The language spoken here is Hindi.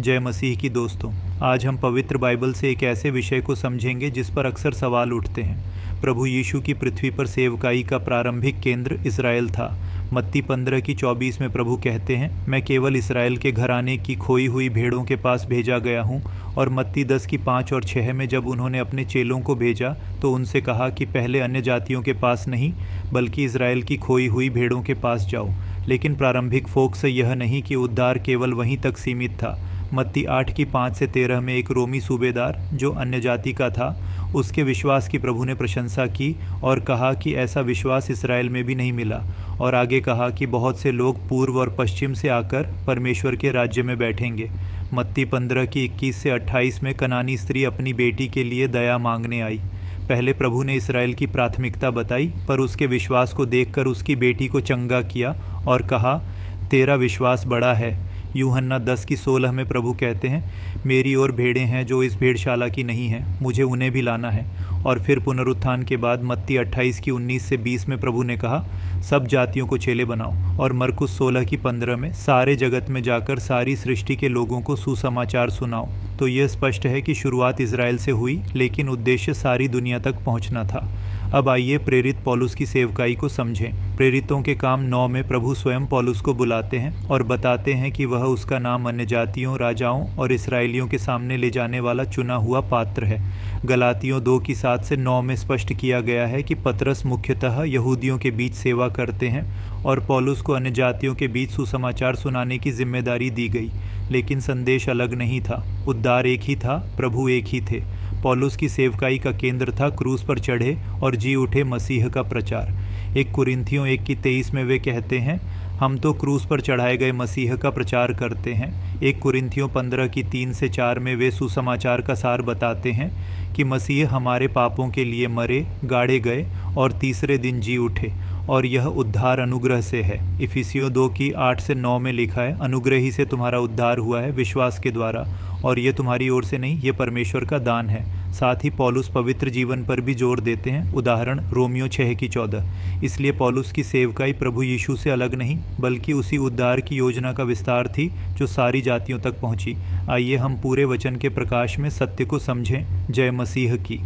जय मसीह की दोस्तों, आज हम पवित्र बाइबल से एक ऐसे विषय को समझेंगे जिस पर अक्सर सवाल उठते हैं। प्रभु यीशु की पृथ्वी पर सेवकाई का प्रारंभिक केंद्र इज़राइल था। मत्ती 15:24 में प्रभु कहते हैं, मैं केवल इस्राएल के घराने की खोई हुई भेड़ों के पास भेजा गया हूँ। और मत्ती 10:5 और 6 में जब उन्होंने अपने चेलों को भेजा तो उनसे कहा कि पहले अन्य जातियों के पास नहीं बल्कि इस्राएल की खोई हुई भेड़ों के पास जाओ। लेकिन प्रारंभिक फोकस यह नहीं कि उद्धार केवल वहीं तक सीमित था। मत्ती 8:5 से 13 में एक रोमी सूबेदार जो अन्य जाति का था, उसके विश्वास की प्रभु ने प्रशंसा की और कहा कि ऐसा विश्वास इस्राएल में भी नहीं मिला। और आगे कहा कि बहुत से लोग पूर्व और पश्चिम से आकर परमेश्वर के राज्य में बैठेंगे। मत्ती 15:21 से 28 में कनानी स्त्री अपनी बेटी के लिए दया मांगने आई। पहले प्रभु ने इस्राएल की प्राथमिकता बताई, पर उसके विश्वास को देखकर उसकी बेटी को चंगा किया और कहा, तेरा विश्वास बड़ा है। यूहन्ना 10:16 में प्रभु कहते हैं, मेरी और भेड़ें हैं जो इस भेड़शाला की नहीं हैं, मुझे उन्हें भी लाना है। और फिर पुनरुत्थान के बाद मत्ती 28:19 से 20 में प्रभु ने कहा, सब जातियों को चेले बनाओ। और मरकुस 16:15 में सारे जगत में जाकर सारी सृष्टि के लोगों को सुसमाचार सुनाओ। तो यह स्पष्ट है कि शुरुआत इज़राइल से हुई, लेकिन उद्देश्य सारी दुनिया तक पहुंचना था। अब आइए प्रेरित पौलुस की सेवकाई को समझें। प्रेरितों के काम 9 में प्रभु स्वयं पौलुस को बुलाते हैं और बताते हैं कि वह उसका नाम अन्य जातियों, राजाओं और इसराइलियों के सामने ले जाने वाला चुना हुआ पात्र है। गलातियों 2:7 से 9 में स्पष्ट किया गया है कि पतरस मुख्यतः यहूदियों के बीच सेवा करते हैं और पौलुस को अन्य जातियों के बीच सुसमाचार सुनाने की जिम्मेदारी दी गई। लेकिन संदेश अलग नहीं था, उद्धार एक ही था, प्रभु एक ही थे। पौलुस की सेवकाई का केंद्र था क्रूस पर चढ़े और जी उठे मसीह का प्रचार। 1 कुरिन्थियों 1:23 में वे कहते हैं, हम तो क्रूस पर चढ़ाए गए मसीह का प्रचार करते हैं। 1 कुरिन्थियों 15:3 से 4 में वे सुसमाचार का सार बताते हैं कि मसीह हमारे पापों के लिए मरे, गाड़े गए और तीसरे दिन जी उठे, और यह उद्धार अनुग्रह से है। इफिसियों 2:8 से 9 में लिखा है, अनुग्रह ही से तुम्हारा उद्धार हुआ है विश्वास के द्वारा, और ये तुम्हारी ओर से नहीं, ये परमेश्वर का दान है। साथ ही पौलुस पवित्र जीवन पर भी जोर देते हैं, उदाहरण रोमियो 6:14। इसलिए पौलुस की सेवकाई प्रभु यीशु से अलग नहीं बल्कि उसी उद्धार की योजना का विस्तार थी जो सारी जातियों तक पहुंची। आइए हम पूरे वचन के प्रकाश में सत्य को समझें। जय मसीह की।